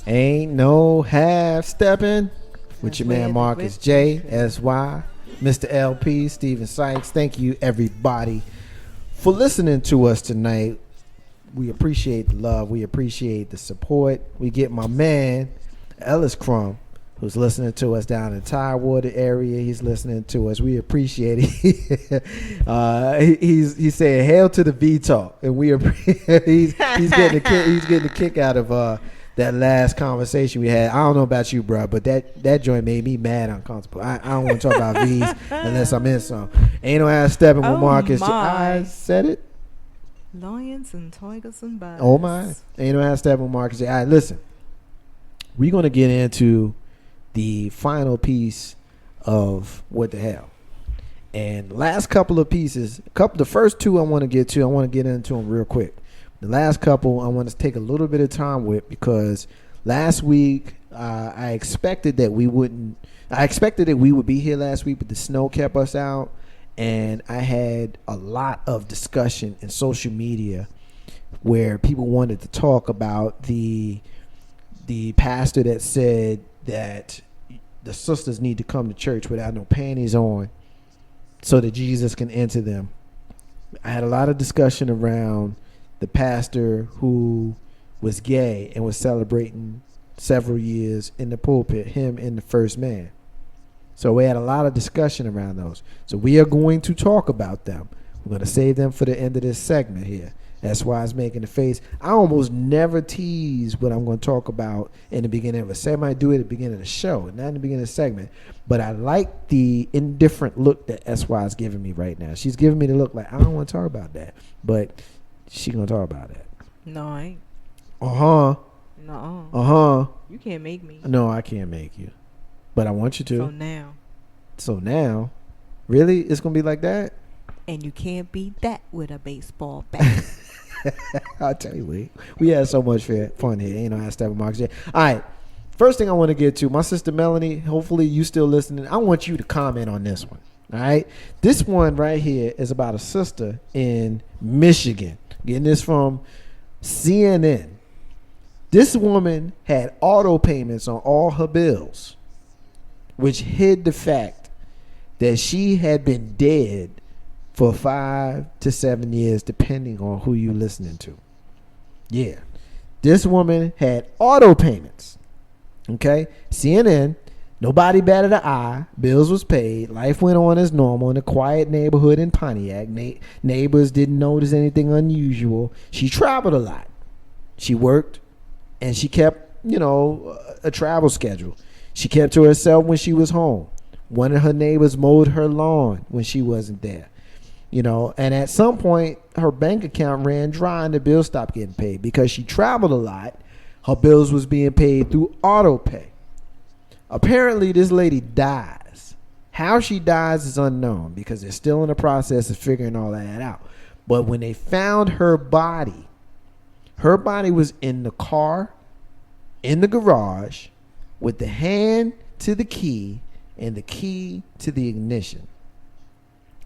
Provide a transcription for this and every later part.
Ain't no half stepping with your man Marcus J. S.Y. Mr. LP, Steven Sykes. Thank you, everybody, for listening to us tonight. We appreciate the love. We appreciate the support. We get my man, Ellis Crumb, who's listening to us down in the Tidewater area. He's listening to us. We appreciate it. He's saying hail to the V Talk, and he's getting a kick out of that last conversation we had. I don't know about you, bro, but that joint made me mad uncomfortable. I don't want to talk about V's unless I'm in some. Ain't no ass stepping with Marcus. I said it. Lions and tigers and bears. Oh my. Ain't no ass stepping with Marcus. All right, listen. We're going to get into the final piece of What the Hell. And the last couple of pieces, the first two I want to get to, I want to get into them real quick. The last couple I want to take a little bit of time with, because last week I expected that we would be here last week, but the snow kept us out, and I had a lot of discussion in social media where people wanted to talk about the pastor that said that the sisters need to come to church without no panties on so that Jesus can enter them. I had a lot of discussion around the pastor who was gay and was celebrating several years in the pulpit, him and the first man. So we had a lot of discussion around those. So we are going to talk about them. We're going to save them for the end of this segment here. That's why I was making the face. I almost never tease what I'm going to talk about in the beginning of a segment. I do it at the beginning of the show, not in the beginning of the segment. But I like the indifferent look that SY is giving me right now. She's giving me the look like, I don't want to talk about that. But she going to talk about that. No, I ain't. Uh-huh. No. Uh-huh. You can't make me. No, I can't make you. But I want you to. So now? Really? It's going to be like that? And you can't beat that with a baseball bat. I'll tell you, we had so much fun here. Ain't no ass stepping Marcus. All right. First thing I want to get to, my sister Melanie, hopefully you still listening. I want you to comment on this one. All right. This one right here is about a sister in Michigan. Getting this from CNN. This woman had auto payments on all her bills, which hid the fact that she had been dead for 5 to 7 years, depending on who you listening to. Yeah. This woman had auto payments. Okay. CNN, nobody batted an eye. Bills was paid. Life went on as normal in a quiet neighborhood in Pontiac. Neighbors didn't notice anything unusual. She traveled a lot. She worked, and she kept, a travel schedule. She kept to herself when she was home. One of her neighbors mowed her lawn when she wasn't there. And at some point, her bank account ran dry and the bill stopped getting paid. Because she traveled a lot, her bills was being paid through auto pay. Apparently, this lady dies. How she dies is unknown because they're still in the process of figuring all that out. But when they found her body was in the car, in the garage, with the hand to the key and the key to the ignition.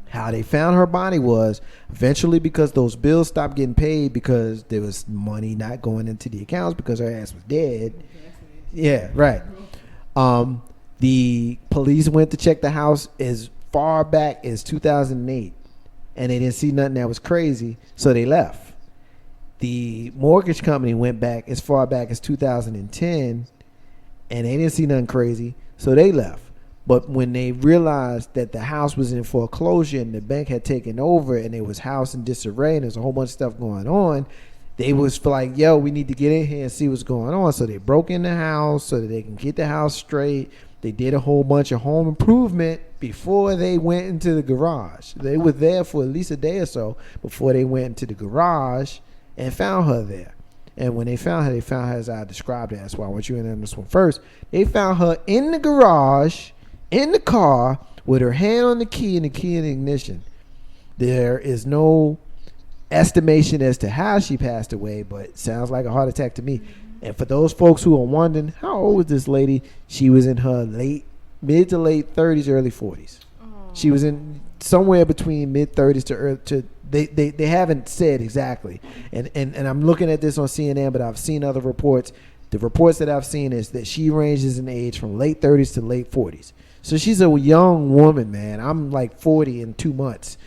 How they found her body was eventually because those bills stopped getting paid because there was money not going into the accounts because her ass was dead. Yeah, right. The police went to check the house as far back as 2008, and they didn't see nothing that was crazy, so they left. The mortgage company went back as far back as 2010, and they didn't see nothing crazy, so they left. But when they realized that the house was in foreclosure and the bank had taken over and it was house in disarray and there's a whole bunch of stuff going on, they was like, yo, we need to get in here and see what's going on. So they broke in the house so that they can get the house straight. They did a whole bunch of home improvement before they went into the garage. They were there for at least a day or so before they went into the garage and found her there. And when they found her as I described it. That's why I want you in on this one first. They found her in the garage, in the car, with her hand on the key and the key in the ignition. There is no estimation as to how she passed away, but it sounds like a heart attack to me. And for those folks who are wondering, how old was this lady? She was in her mid to late 30s, early 40s. She was in somewhere between mid 30s to they haven't said exactly. And I'm looking at this on CNN, but I've seen other reports. The reports that I've seen is that she ranges in age from late 30s to late 40s. So she's a young woman, man. I'm like 40 in 2 months.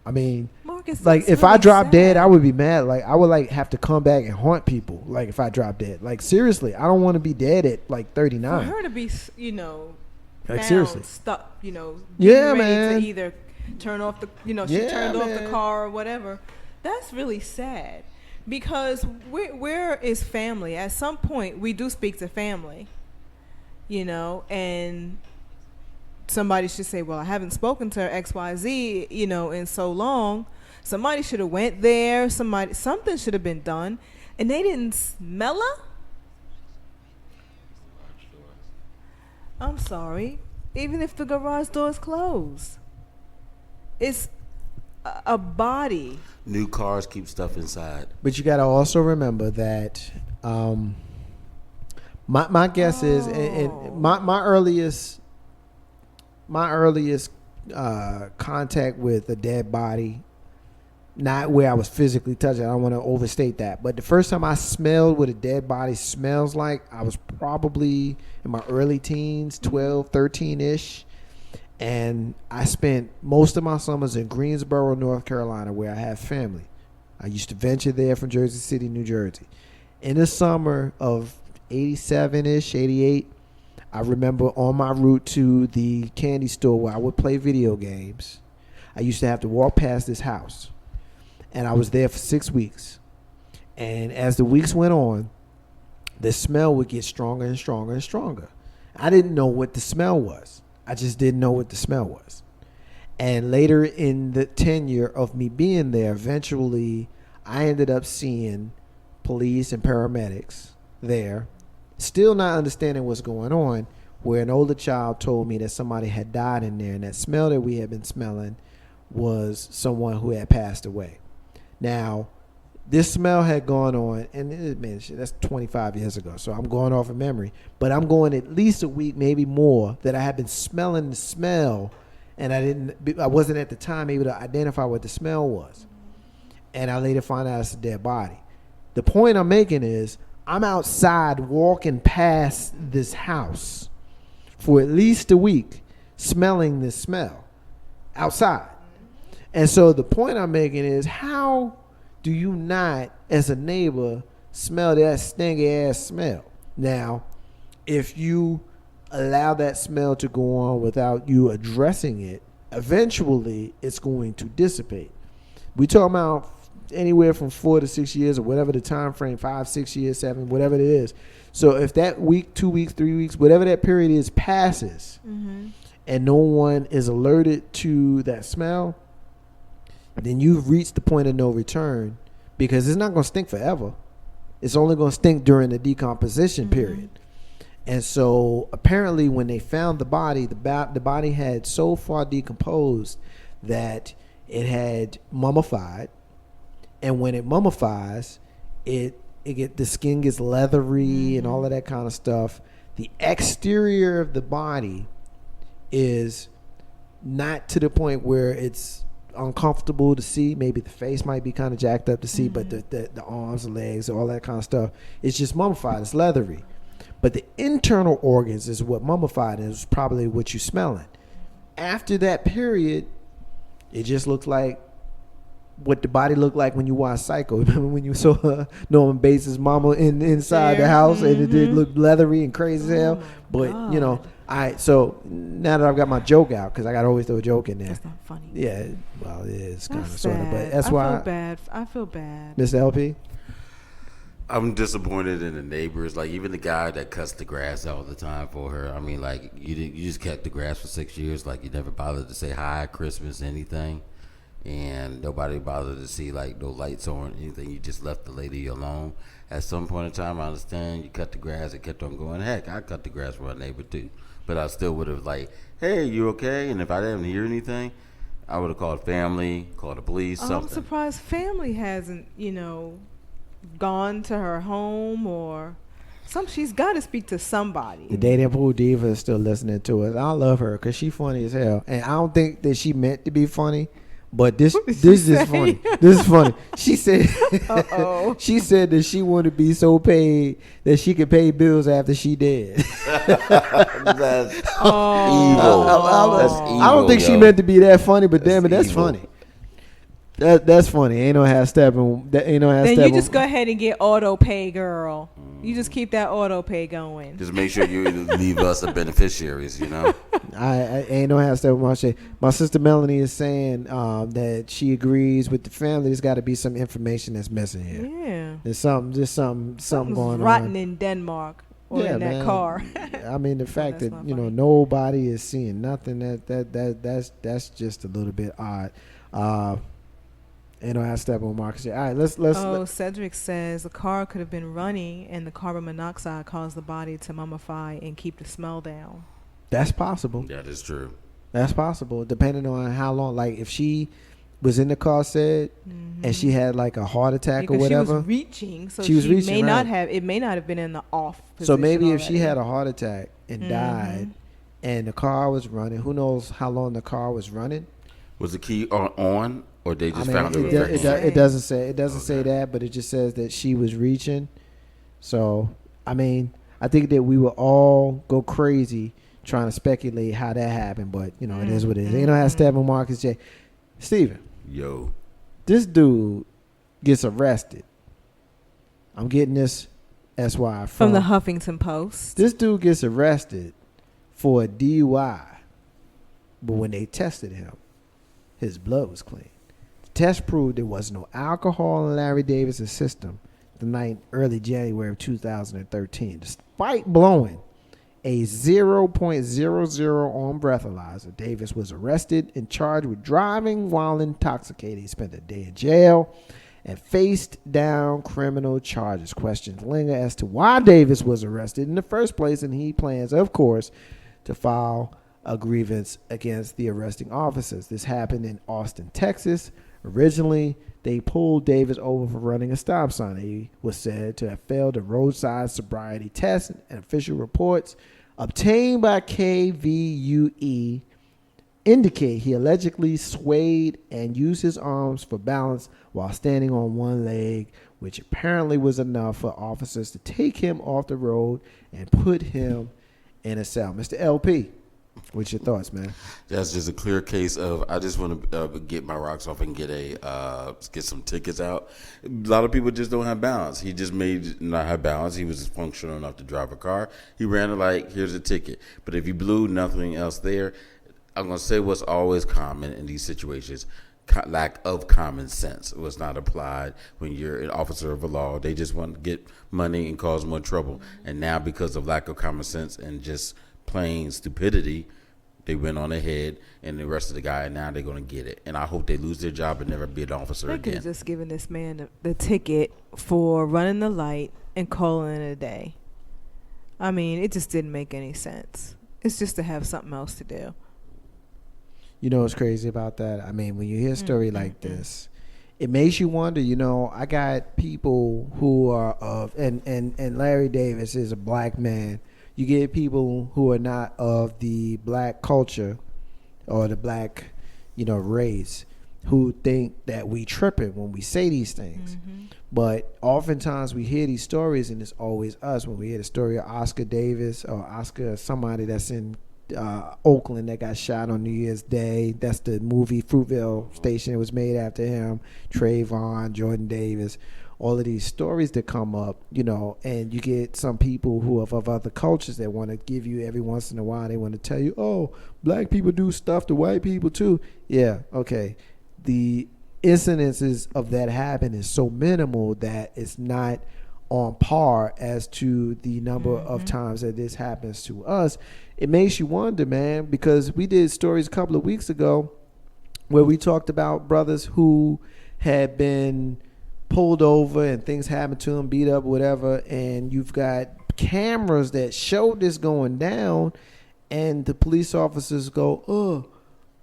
I mean, Marcus, like if really I drop sad. dead, I would be mad. Like I would like have to come back and haunt people. Like if I drop dead, like seriously, I don't want to be dead at like 39. For her to be, Like, found seriously. stuck, Yeah, ready man. to either turn off the, she Yeah, turned off man. the car or whatever. That's really sad because where is family? At some point, we do speak to family, and somebody should say, well, I haven't spoken to XYZ, in so long. Somebody should have went there. Something should have been done, and they didn't smell her. I'm sorry. Even if the garage door is closed, it's a body. New cars keep stuff inside. But you got to also remember that my guess is, and my earliest contact with a dead body, not where I was physically touched, I don't want to overstate that, but the first time I smelled what a dead body smells like, I was probably in my early teens, 12, 13-ish. And I spent most of my summers in Greensboro, North Carolina, where I have family. I used to venture there from Jersey City, New Jersey. In the summer of 87-ish, 88, I remember on my route to the candy store where I would play video games, I used to have to walk past this house. And I was there for 6 weeks. And as the weeks went on, the smell would get stronger and stronger and stronger. I didn't know what the smell was. I just didn't know what the smell was. And later in the tenure of me being there, eventually I ended up seeing police and paramedics there, still not understanding what's going on, where an older child told me that somebody had died in there, and that smell that we had been smelling was someone who had passed away. Now, this smell had gone on, and man, shit, that's 25 years ago, so I'm going off of memory. But I'm going at least a week, maybe more, that I had been smelling the smell, and I wasn't at the time able to identify what the smell was. And I later found out it's a dead body. The point I'm making is I'm outside walking past this house for at least a week, smelling this smell outside. And so the point I'm making is, how do you not, as a neighbor, smell that stinky ass smell? Now, if you allow that smell to go on without you addressing it, eventually it's going to dissipate. We talk about anywhere from 4 to 6 years, or whatever the time frame, 5, 6 years, 7, whatever it is. So if that week, 2 weeks, 3 weeks, whatever that period is, passes, and no one is alerted to that smell, then you've reached the point of no return, because it's not going to stink forever. It's only going to stink during the decomposition period. And so apparently when they found the body, the body had so far decomposed that it had mummified. And when it mummifies, the skin gets leathery and all of that kind of stuff. The exterior of the body is not to the point where it's uncomfortable to see. Maybe the face might be kind of jacked up to see, but the arms, the legs, all that kind of stuff, it's just mummified. It's leathery. But the internal organs is what mummified is, probably what you're smelling. After that period, it just looks like what the body looked like when you watch Psycho. Remember when you saw Norman Bates' mama inside the house, and it did look leathery and crazy as hell. But God. So now that I've got my joke out, because I got to always throw a joke in there. That's not funny. Yeah, well, it is kind of That's sort of, but sad. that's why. I feel bad. Mr. LP. I'm disappointed in the neighbors. Like, even the guy that cuts the grass all the time for her. I mean, like, you just cut the grass for 6 years. Like, you never bothered to say hi, Christmas, anything. And nobody bothered to see, like, no lights on, anything. You just left the lady alone. At some point in time, I understand you cut the grass. It kept on going. Heck, I cut the grass for a neighbor, too. But I still would have, like, hey, you okay? And if I didn't hear anything, I would have called family, called the police, something. I'm surprised family hasn't, gone to her home or she's got to speak to somebody. The Dating Pool Diva is still listening to us. I love her because she's funny as hell. And I don't think that she meant to be funny, But this What did this she is say? funny. This is funny. She said Uh-oh. she said that she wanted to be so paid that she could pay bills after she dead. That's Oh. evil. That's evil. I don't think she yo. meant to be that funny, but damn it, that's evil. funny. That's funny. Ain't no half stepping. Ain't no half Then stepping. you just go ahead and get auto pay, girl. You just keep that auto pay going. Just make sure you leave us the beneficiaries, you know? I ain't no half stepping. My sister Melanie is saying that she agrees with the family. There's got to be some information that's missing here. Yeah. There's something Something's going rotten on. in Denmark or in that man. car. I mean, the fact that's that not funny. nobody is seeing nothing that's just a little bit odd. Ain't no half stepping with Marcus. All right, let's. Cedric says the car could have been running and the carbon monoxide caused the body to mummify and keep the smell down. That's possible. That is true. That's possible, depending on how long. Like if she was in the car set and she had like a heart attack or Because she whatever. was reaching, so She was reaching, may not right. have. It may not have been in the off position. So maybe if she already. had a heart attack and died, and the car was running, who knows how long the car was running? Was the key on or they just I found mean, it? it doesn't say that, but it just says that she was reaching. So I mean, I think that we will all go crazy trying to speculate how that happened, but it is what it is. You know how Steppin Marcus J. Steven, Yo. this dude gets arrested. I'm getting this SY from the Huffington Post. This dude gets arrested for a DUI, but when they tested him, his blood was clean. The test proved there was no alcohol in Larry Davis's system the night early January of 2013. Despite blowing a 0.00 on breathalyzer, Davis was arrested and charged with driving while intoxicated. He spent a day in jail and faced down criminal charges. Questions linger as to why Davis was arrested in the first place, and he plans, of course, to file a grievance against the arresting officers. This happened in Austin, Texas. Originally, they pulled Davis over for running a stop sign. He was said to have failed a roadside sobriety test, and official reports obtained by KVUE indicate he allegedly swayed and used his arms for balance while standing on one leg, which apparently was enough for officers to take him off the road and put him in a cell. Mr. LP, what's your thoughts, man? That's just a clear case of I just want to get my rocks off and get some tickets out. A lot of people just don't have balance. He just made not have balance. He was functional enough to drive a car. He ran a light. Here's a ticket. But if you blew nothing else there, I'm gonna say what's always common in these situations. Lack of common sense was not applied when you're an officer of a law. They just want to get money and cause more trouble. And now because of lack of common sense and just plain stupidity, they went on ahead and arrested the guy, and now they're going to get it. And I hope they lose their job and never be an officer They could again. have just given this man the ticket for running the light and calling it a day. I mean, it just didn't make any sense. It's just to have something else to do. You know what's crazy about that? I mean, when you hear a story like this, it makes you wonder, I got people who are of, and Larry Davis is a black man. You get people who are not of the black culture or the black, race who think that we tripping when we say these things. But oftentimes we hear these stories and it's always us. When we hear the story of Oscar Davis or Oscar, somebody that's in Oakland that got shot on New Year's Day. That's the movie Fruitvale Station. It was made after him. Trayvon, Jordan Davis. All of these stories that come up, and you get some people who are of other cultures that want to give you every once in a while, they want to tell you, oh, black people do stuff to white people too. Yeah, okay. The incidences of that happen is so minimal that it's not on par as to the number of times that this happens to us. It makes you wonder, man, because we did stories a couple of weeks ago where we talked about brothers who had been pulled over and things happened to them, beat up, whatever, and you've got cameras that show this going down, and the police officers go, oh,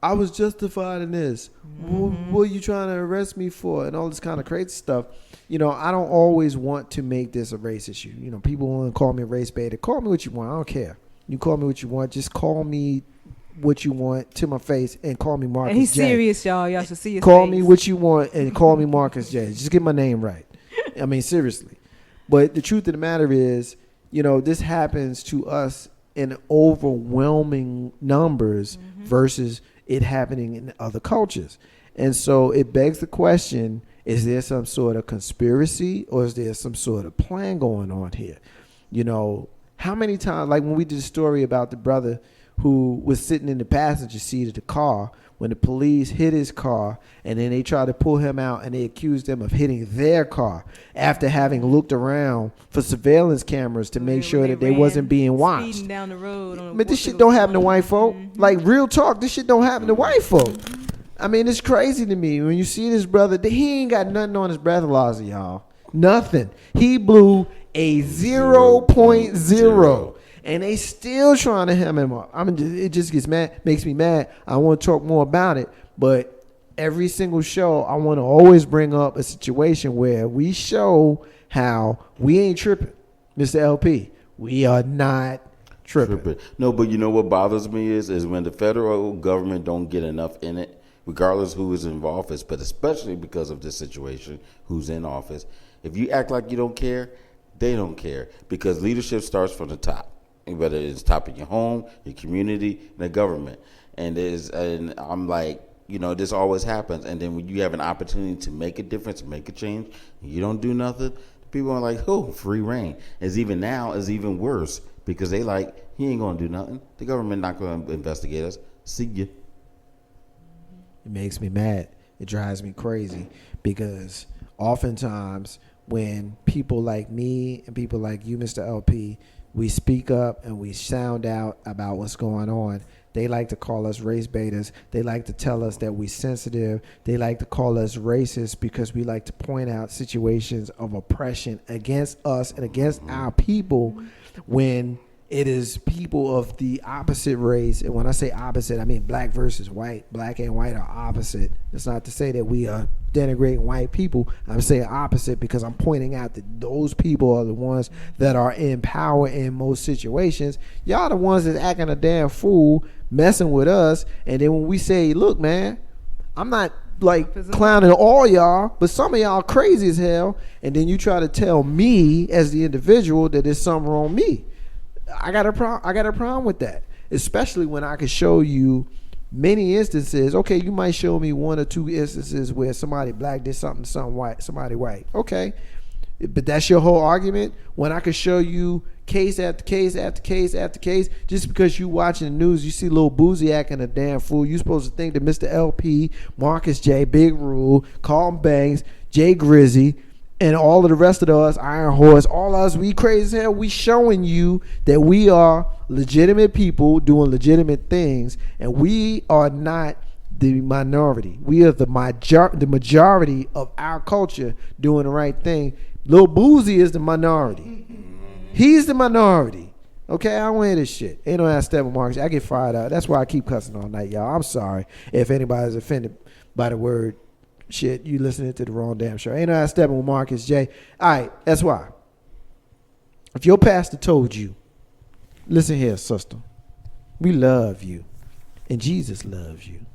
I was justified in this. What are you trying to arrest me for? And all this kind of crazy stuff. I don't always want to make this a race issue. People want to call me a race baiter. Call me what you want. I don't care. You call me what you want. Just call me what you want to my face and call me Marcus And he's J. serious, y'all. Y'all should see his Call face. me what you want and call me Marcus J. Just get my name right. I mean, seriously. But the truth of the matter is, this happens to us in overwhelming numbers versus it happening in other cultures. And so it begs the question, is there some sort of conspiracy or is there some sort of plan going on here? How many times, like when we did a story about the brother who was sitting in the passenger seat of the car when the police hit his car, and then they tried to pull him out and they accused him of hitting their car after having looked around for surveillance cameras to make sure that they wasn't being watched. Speeding down the road. But this shit don't happen to white folk. Like, real talk, this shit don't happen to white folk. I mean, it's crazy to me when you see this brother. He ain't got nothing on his breathalyzer, y'all. Nothing. He blew a 0.0. And they still trying to hem him up. It just makes me mad. I want to talk more about it, but every single show, I want to always bring up a situation where we show how we ain't tripping, Mr. LP. We are not tripping. No, but you know what bothers me is when the federal government don't get enough in it, regardless who is in office, but especially because of this situation, who's in office. If you act like you don't care, they don't care, because leadership starts from the top. Whether it's top of your home, your community, and the government. And I'm like, this always happens. And then when you have an opportunity to make a difference, make a change, and you don't do nothing, people are like, oh, free reign. Is even worse, because they like, he ain't going to do nothing. The government not going to investigate us. See ya. It makes me mad. It drives me crazy, because oftentimes when people like me and people like you, Mr. LP, we speak up and we sound out about what's going on, they like to call us race baiters. They like to tell us that we're sensitive. They like to call us racist because we like to point out situations of oppression against us and against our people when it is people of the opposite race. And when I say opposite, I mean black versus white. Black and white are opposite. It's not to say that we are denigrating white people. I'm saying opposite because I'm pointing out that those people are the ones that are in power in most situations. Y'all the ones that's acting a damn fool, messing with us. And then when we say, look, man, I'm not like clowning all y'all, but some of y'all crazy as hell. And then you try to tell me as the individual that there's something wrong with me. I got a problem with that, especially when I can show you many instances. Okay, you might show me one or two instances where somebody black did something to somebody white. Okay, but that's your whole argument? When I can show you case after case after case after case, just because you watching the news, you see Lil Boozy acting a damn fool, you supposed to think that Mr. LP, Marcus J, Big Rule, Carlton Banks, Jay Grizzy, and all of the rest of us, Iron Horse, all us, we crazy as hell. We showing you that we are legitimate people doing legitimate things, and we are not the minority. We are the majority of our culture doing the right thing. Lil Boozy is the minority. He's the minority. Okay, I don't want to hear this shit. Ain't no ass Steppin Marcus. I get fired out. That's why I keep cussing all night, y'all. I'm sorry if anybody's offended by the word shit. You listening to the wrong damn show. Ain't no ass Steppin with Marcus J. All right, that's why. If your pastor told you, listen here, sister, we love you, and Jesus loves you,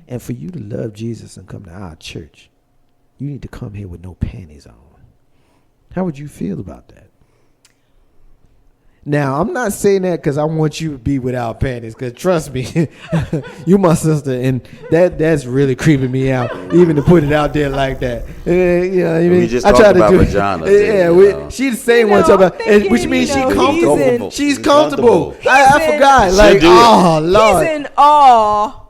and for you to love Jesus and come to our church, you need to come here with no panties on. How would you feel about that? Now, I'm not saying that because I want you to be without panties, because trust me, you my sister, and that's really creeping me out, even to put it out there like that. You know what I mean? We just talked about vaginas. She's the same one, which means she's comfortable. She's comfortable. I forgot. Like, oh, Lord. He's in awe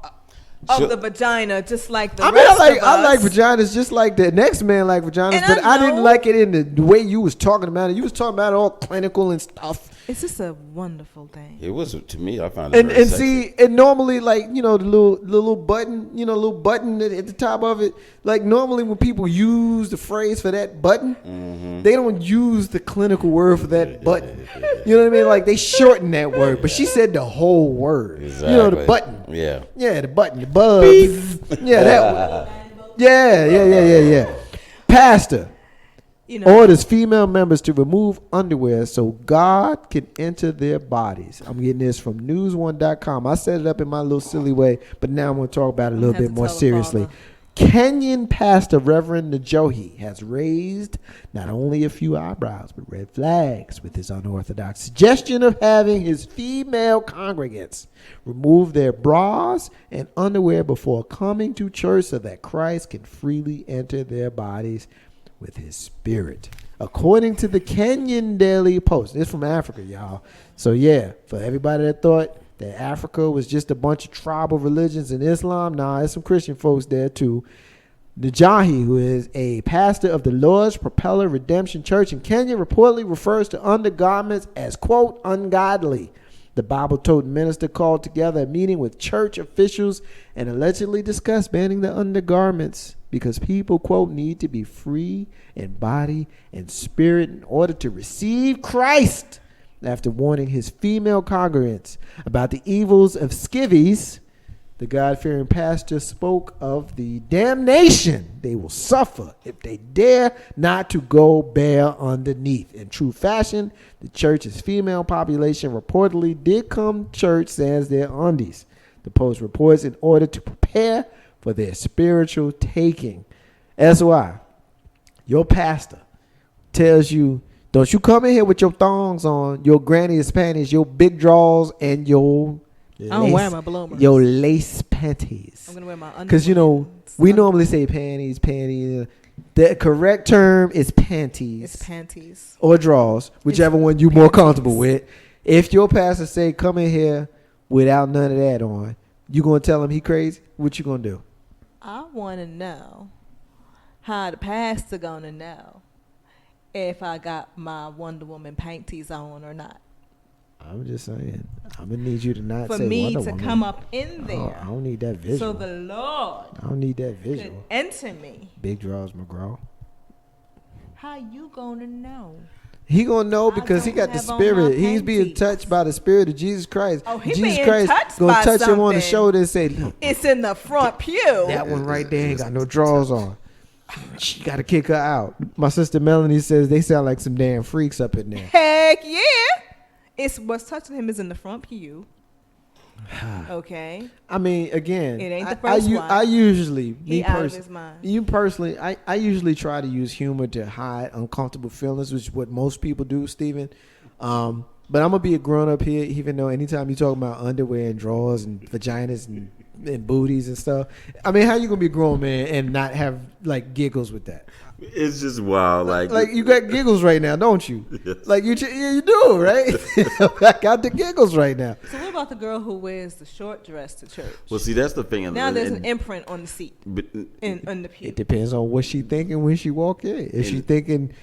of the vagina, just like the rest of us. I like vaginas just like the next man like vaginas, and but I didn't like it in the way you was talking about it. You was talking about it all clinical and stuff. It's just a wonderful thing. It was, to me, I found it very sexy. See, and normally, like, you know, the little button, little button at the top of it. Like, normally when people use the phrase for that button, they don't use the clinical word for that button. You know what I mean? Like, they shorten that word, but she said the whole word. Exactly. You know, the button. Yeah. Yeah, the button, the buzz. Yeah, that one. Yeah. Pastor, orders female members to remove underwear so God can enter their bodies. I'm getting this from news1.com. I set it up in my little silly way, but now I'm going to talk about it a little bit more seriously. Kenyan pastor Reverend Njohi has raised not only a few eyebrows but red flags with his unorthodox suggestion of having his female congregants remove their bras and underwear before coming to church so that Christ can freely enter their bodies with his spirit. According to the Kenyan Daily Post, it's from Africa, y'all. So yeah, for everybody that thought that Africa was just a bunch of tribal religions and Islam, nah, there's some Christian folks there too. Njohi, who is a pastor of the Lord's Propeller Redemption Church in Kenya, reportedly refers to undergarments as, quote, ungodly. The Bible-toting minister called together a meeting with church officials and allegedly discussed banning the undergarments because people, quote, need to be free in body and spirit in order to receive Christ. After warning his female congregants about the evils of skivvies, the God-fearing pastor spoke of the damnation they will suffer if they dare not to go bare underneath. In true fashion, the church's female population reportedly did come to church sans their undies. The Post reports in order to prepare for their spiritual taking. That's why your pastor tells you, don't you come in here with your thongs on, your granny's panties, your big drawers, and your I don't wear my bloomers. Your lace panties. I'm going to wear my underwear. Because, we normally say panties. The correct term is panties. It's panties. Or drawers, whichever one you're more comfortable with. If your pastor say, come in here without none of that on, you going to tell him he crazy? What you going to do? I want to know how the pastor going to know if I got my Wonder Woman panties on or not. I'm just saying. I'm going to need you to not for say me Wonder to Woman. come up in there. I don't need that visual. So the Lord I don't need that could visual. enter me. Big draws, McGraw. How you going to know? He gonna know I because he don't got the have on my spirit. He's being panties. touched by the spirit of Jesus Christ. Oh, he Jesus being Christ touched gonna by touch him on the something. shoulder and say, "Look, It's in the front pew. that one right there ain't got no drawers on. She got to kick her out." My sister Melanie says they sound like some damn freaks up in there. Heck yeah. It's what's touching him is in the front pew. Okay. I mean, again, It ain't the first one. I usually, He me out of personally, his mind. you personally, I usually try to use humor to hide uncomfortable feelings, which is what most people do, Steven. But I'm gonna be a grown up here, even though anytime you talk about underwear and drawers and vaginas and booties and stuff. I mean, how you gonna be a grown man and not have like giggles with that? It's just wild. Like you got giggles right now, don't you? Yes. Like you do, right? I got the giggles right now. So what about the girl who wears the short dress to church? Well, see, that's the thing. Now there's an imprint on the seat in the pew. It depends on what she thinking when she walk in. If she thinking,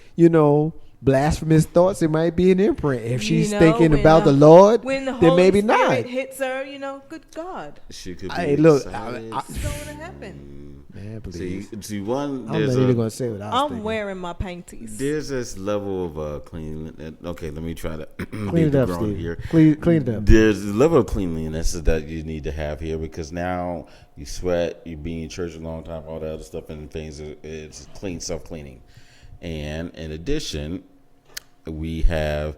blasphemous thoughts, it might be an imprint. If she's thinking when about the Lord, when the then Holy maybe Spirit not. hits her, good God, She could be Hey, look, excited. what's going to happen? Man, See, please. one. I'm There's not even gonna say what I was I'm thinking. wearing my panties. There's this level of cleanliness. Okay, let me try to Clean it up, Steve. here. Clean it up. There's a level of cleanliness that you need to have here because now you sweat, you be in church a long time, all that other stuff, and things. It's clean, self-cleaning, and in addition, we have.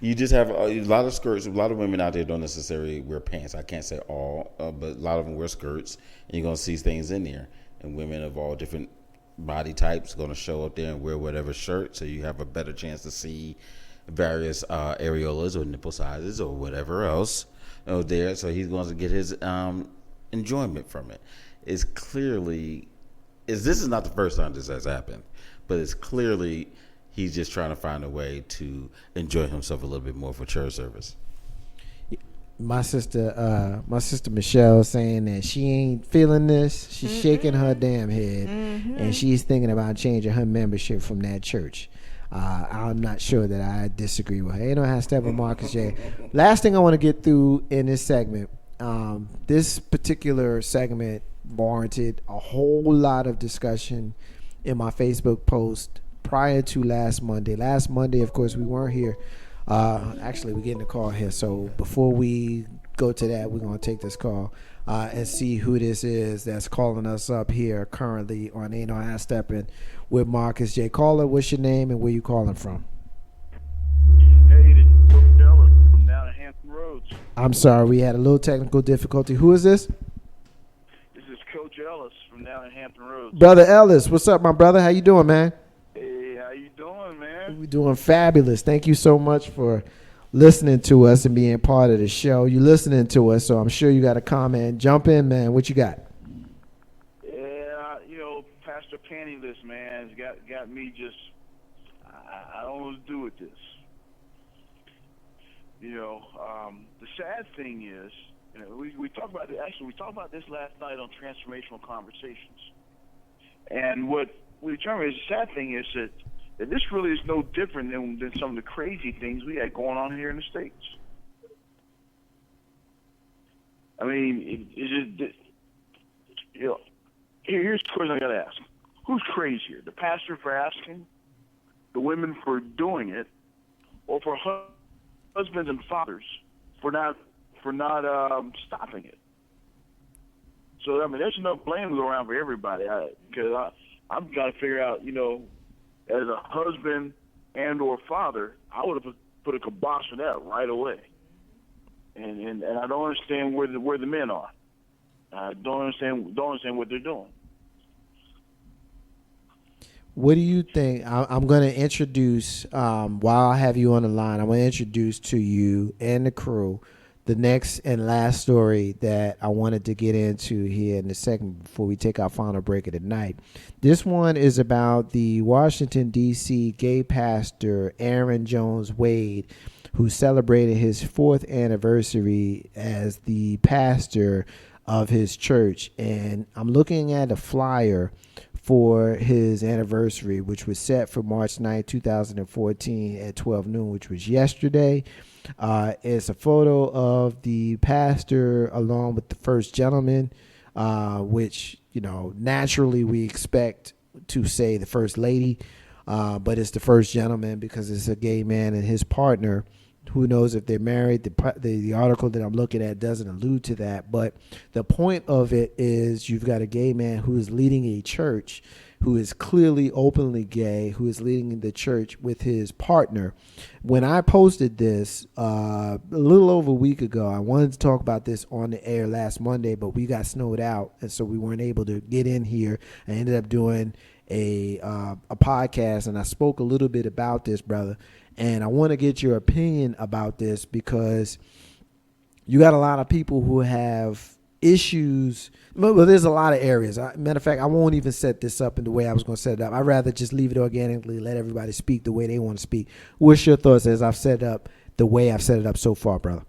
You just have a lot of skirts. A lot of women out there don't necessarily wear pants. I can't say all, but a lot of them wear skirts, and you're gonna see things in there. And women of all different body types going to show up there and wear whatever shirt, so you have a better chance to see various areolas or nipple sizes or whatever else there. So he's going to get his enjoyment from it. This is not the first time this has happened, but it's clearly. He's just trying to find a way to enjoy himself a little bit more for church service. My sister Michelle saying that she ain't feeling this. She's shaking her damn head, and she's thinking about changing her membership from that church. I'm not sure that I disagree with her. Ain't no how Steppin Marcus J. Last thing I want to get through in this segment. This particular segment warranted a whole lot of discussion in my Facebook post prior to last Monday. Last Monday, of course, we weren't here. Actually, we're getting a call here. So before we go to that, we're going to take this call and see who this is that's calling us up here currently on Ain't No Steppin. with Marcus J. Caller, what's your name and where you calling from? Hey, this is Coach Ellis from down at Hampton Roads. I'm sorry, we had a little technical difficulty. Who is this? This is Coach Ellis from down at Hampton Roads. Brother Ellis, what's up, my brother? How you doing, man? Hey, how you doing, man? We're doing fabulous. Thank you so much for listening to us and being part of the show. You listening to us, so I'm sure you got a comment. Jump in, man. What you got? Yeah, Pastor Pantyless, man, has got me just. I don't know what to do with this. The sad thing is, we talked about it. Actually, we talked about this last night on Transformational Conversations, and what we determined is the sad thing is that this really is no different than some of the crazy things we had going on here in the States. I mean, here's the question I got to ask: who's crazier, the pastor for asking, the women for doing it, or for husbands and fathers for not stopping it? So I mean, there's enough blame to go around for everybody. Because I'm trying to figure out, as a husband and or father, I would have put a kibosh on that right away. And I don't understand where the men are. I don't understand what they're doing. What do you think? I'm going to introduce, while I have you on the line, I'm going to introduce to you and the crew the next and last story that I wanted to get into here in a second before we take our final break of the night. This one is about the Washington, D.C. gay pastor Aaron Jones Wade, who celebrated his 4th anniversary as the pastor of his church. And I'm looking at a flyer for his anniversary, which was set for March 9, 2014 at 12 noon, which was yesterday. It's a photo of the pastor along with the first gentleman, which, naturally we expect to say the first lady, but it's the first gentleman because it's a gay man and his partner. Who knows if they're married? The article that I'm looking at doesn't allude to that. But the point of it is you've got a gay man who is leading a church, who is clearly openly gay, who is leading the church with his partner. When I posted this a little over a week ago, I wanted to talk about this on the air last Monday, but we got snowed out, and so we weren't able to get in here. I ended up doing a podcast, and I spoke a little bit about this, brother. And I want to get your opinion about this because you got a lot of people who have issues. Well, there's a lot of areas. Matter of fact, I won't even set this up in the way I was going to set it up. I'd rather just leave it organically, let everybody speak the way they want to speak. What's your thoughts as I've set up the way I've set it up so far, brother?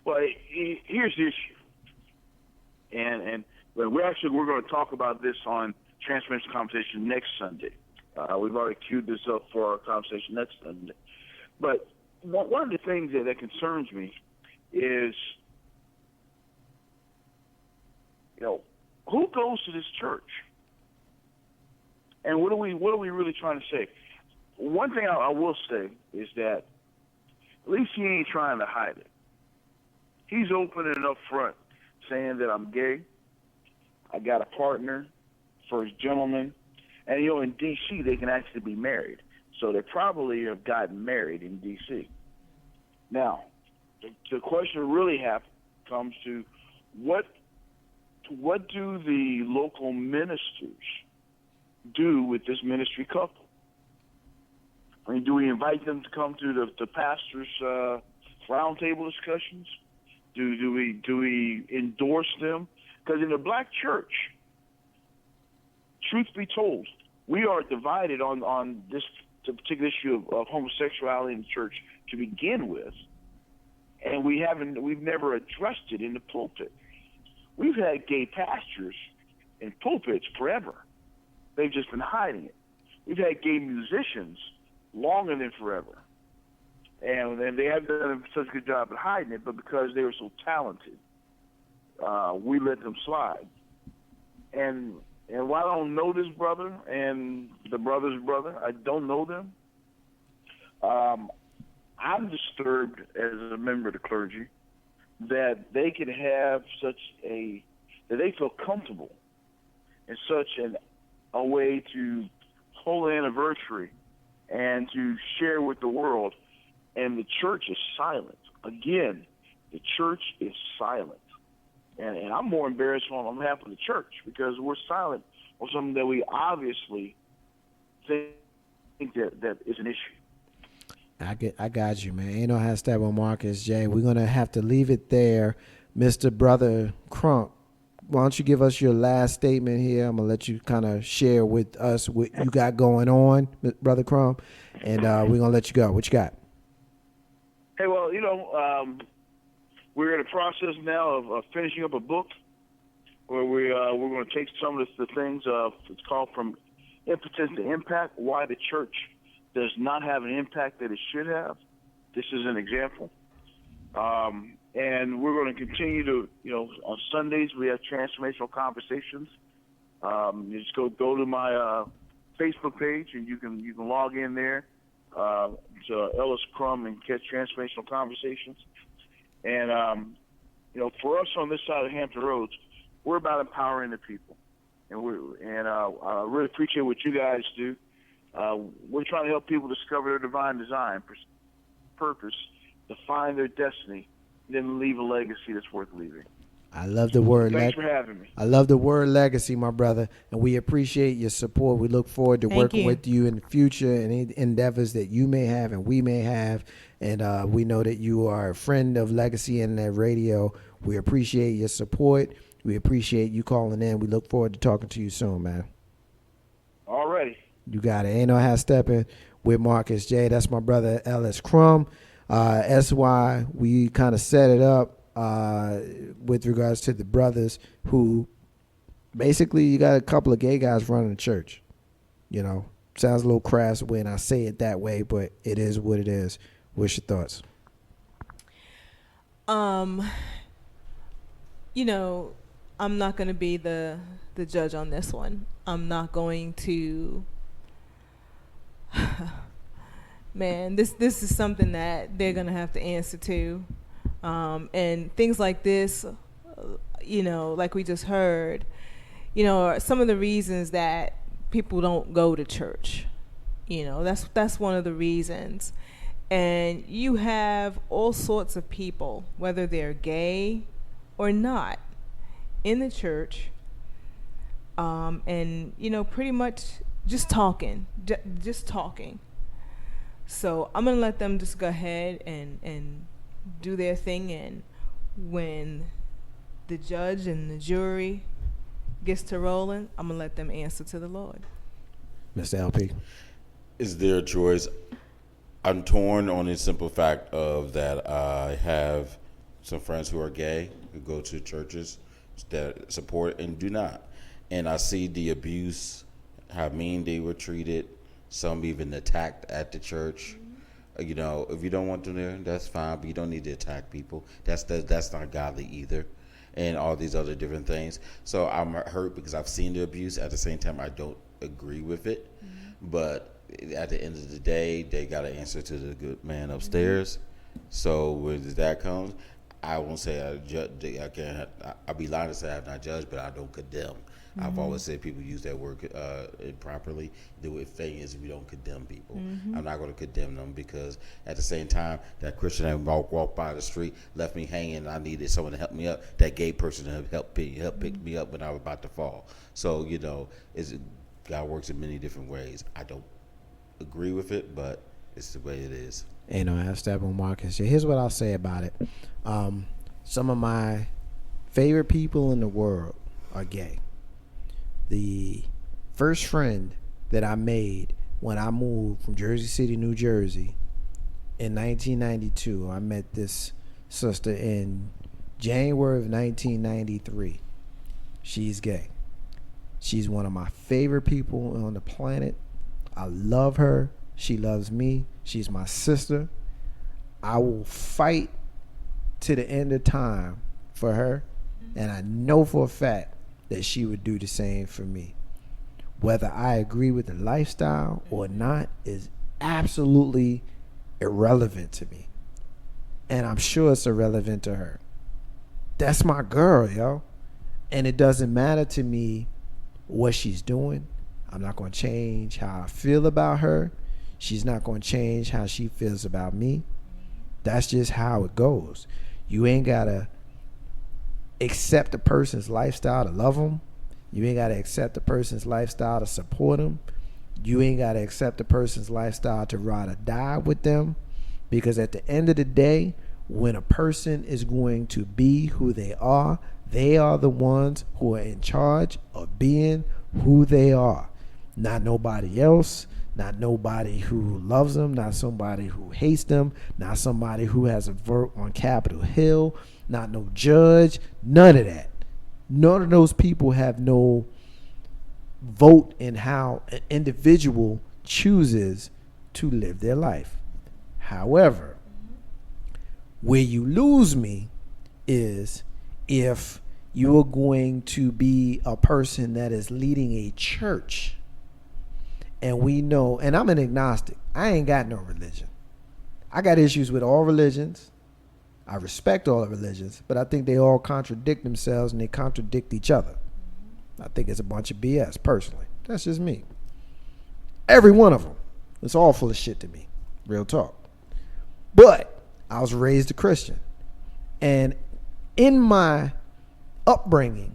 Well, here's the issue. And we're going to talk about this on Transformation Conversation next Sunday. We've already queued this up for our conversation next Sunday. But one of the things that concerns me is, who goes to this church? And what are we really trying to say? One thing I will say is that at least he ain't trying to hide it. He's open and up front saying that I'm gay. I got a partner, first gentleman. And, in D.C., they can actually be married. So they probably have gotten married in D.C. Now, the question really comes to what do the local ministers do with this ministry couple? I mean, do we invite them to come to the pastor's roundtable discussions? Do we endorse them? Because in the black church, truth be told, we are divided on this particular issue of homosexuality in the church to begin with, and we've never addressed it in the pulpit. We've had gay pastors in pulpits forever. They've just been hiding it. We've had gay musicians longer than forever, and they haven't done such a good job at hiding it, but because they were so talented, we let them slide. And while I don't know this brother and the brother's brother, I don't know them, I'm disturbed as a member of the clergy that they can have that they feel comfortable in such an a way to hold an anniversary and to share with the world, and the church is silent. Again, the church is silent. And I'm more embarrassed on behalf of the church because we're silent on something that we obviously think that is an issue. I got you, man. Ain't no hashtag on Marcus J. We're gonna have to leave it there, Mr. Brother Crump. Why don't you give us your last statement here? I'm gonna let you kind of share with us what you got going on, Brother Crump, and we're gonna let you go. What you got? Hey, well, we're in the process now of finishing up a book where we're going to take some of the things. It's called From Impotence to Impact: Why the Church Does Not Have an Impact That It Should Have. This is an example. And we're going to continue to, on Sundays we have transformational conversations. You just go to my Facebook page and you can log in there to Ellis Crum and catch transformational conversations. And for us on this side of Hampton Roads, we're about empowering the people, and I really appreciate what you guys do. We're trying to help people discover their divine design, purpose, define their destiny, then leave a legacy that's worth leaving. I love the word. Thanks for having me. I love the word legacy, my brother, and we appreciate your support. We look forward to working with you in the future and any endeavors that you may have and we may have. And we know that you are a friend of Legacy Internet Radio. We appreciate your support. We appreciate you calling in. We look forward to talking to you soon, man. Alrighty. You got it. Ain't no half stepping with Marcus J. That's my brother Ellis Crum. SY, we kind of set it up with regards to the brothers who basically you got a couple of gay guys running the church. Sounds a little crass when I say it that way, but it is what it is. What's your thoughts? I'm not going to be the judge on this one. I'm not going to. Man, this is something that they're going to have to answer to. And things like this, like we just heard, are some of the reasons that people don't go to church. That's one of the reasons. And you have all sorts of people, whether they're gay or not, in the church, and pretty much just talking. So I'm gonna let them just go ahead and do their thing, and when the judge and the jury gets to rolling, I'm gonna let them answer to the Lord. Mr. LP, is there a choice? I'm torn on the simple fact of that I have some friends who are gay who go to churches that support and do not, and I see the abuse, how mean they were treated, some even attacked at the church. If you don't want them there, that's fine, but you don't need to attack people. That's not godly either, and all these other different things. So I'm hurt because I've seen the abuse. At the same time, I don't agree with it, but at the end of the day, they got to answer to the good man upstairs. So when that comes, I won't say I judge. I'll be lying to say I have not judged, but I don't condemn. I've always said people use that word improperly. The thing is, we don't condemn people. I'm not going to condemn them because at the same time, that Christian that walked by the street, left me hanging, I needed someone to help me up. That gay person helped pick me up when I was about to fall. So, God works in many different ways. I don't agree with it, but it's the way it is. Ain't no half step on Marcus. Here's what I'll say about it. Some of my favorite people in the world are gay. The first friend that I made when I moved from Jersey City, New Jersey in 1992, I met this sister in January of 1993. She's gay. She's one of my favorite people on the planet. I love her. She loves me. She's my sister. I will fight to the end of time for her, and I know for a fact that she would do the same for me. Whether I agree with the lifestyle or not is absolutely irrelevant to me, and I'm sure it's irrelevant to her. That's my girl, yo. And it doesn't matter to me what she's doing. I'm not going to change how I feel about her. She's not going to change how she feels about me. That's just how it goes. You ain't got to accept a person's lifestyle to love them. You ain't got to accept a person's lifestyle to support them. You ain't got to accept a person's lifestyle to ride or die with them. Because at the end of the day, when a person is going to be who they are the ones who are in charge of being who they are. Not nobody else. Not nobody who loves them, not somebody who hates them, not somebody who has a vote on Capitol Hill, not no judge, none of that. None of those people have no vote in how an individual chooses to live their life. However, where you lose me is if you're going to be a person that is leading a church. And we know, and I'm an agnostic. I ain't got no religion. I got issues with all religions. I respect all the religions, but I think they all contradict themselves and they contradict each other. I think it's a bunch of BS, personally. That's just me. Every one of them. It's all full of shit to me. Real talk. But I was raised a Christian. And in my upbringing,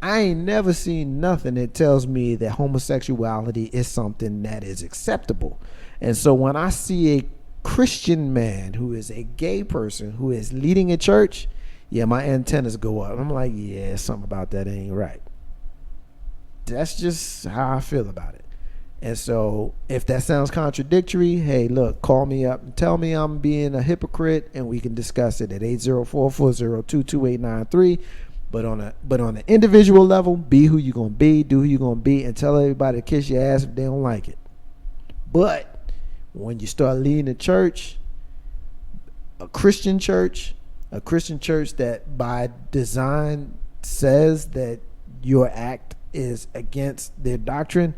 I ain't never seen nothing that tells me that homosexuality is something that is acceptable. And so when I see a Christian man who is a gay person who is leading a church, yeah, my antennas go up. I'm like, yeah, something about that ain't right. That's just how I feel about it. And so if that sounds contradictory, hey, look, call me up and tell me I'm being a hypocrite, and we can discuss it at 804-402-2893. But on the individual level, be who you're going to be, do who you're going to be, and tell everybody to kiss your ass if they don't like it. But when you start leading a church, a Christian church that by design says that your act is against their doctrine,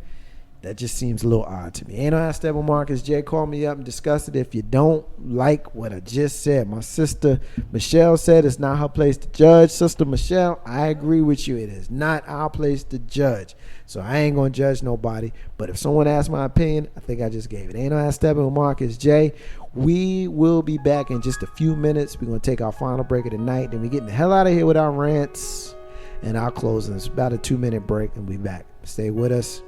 that just seems a little odd to me. Ain't no ask Steppin Marcus. Jay, call me up and discuss it if you don't like what I just said. My sister Michelle said it's not her place to judge. Sister Michelle, I agree with you. It is not our place to judge. So I ain't going to judge nobody. But if someone asks my opinion, I think I just gave it. Ain't no ask Steppin Marcus. Jay, we will be back in just a few minutes. We're going to take our final break of the night. Then we're getting the hell out of here with our rants and our closing. It's about a 2-minute break and we'll be back. Stay with us.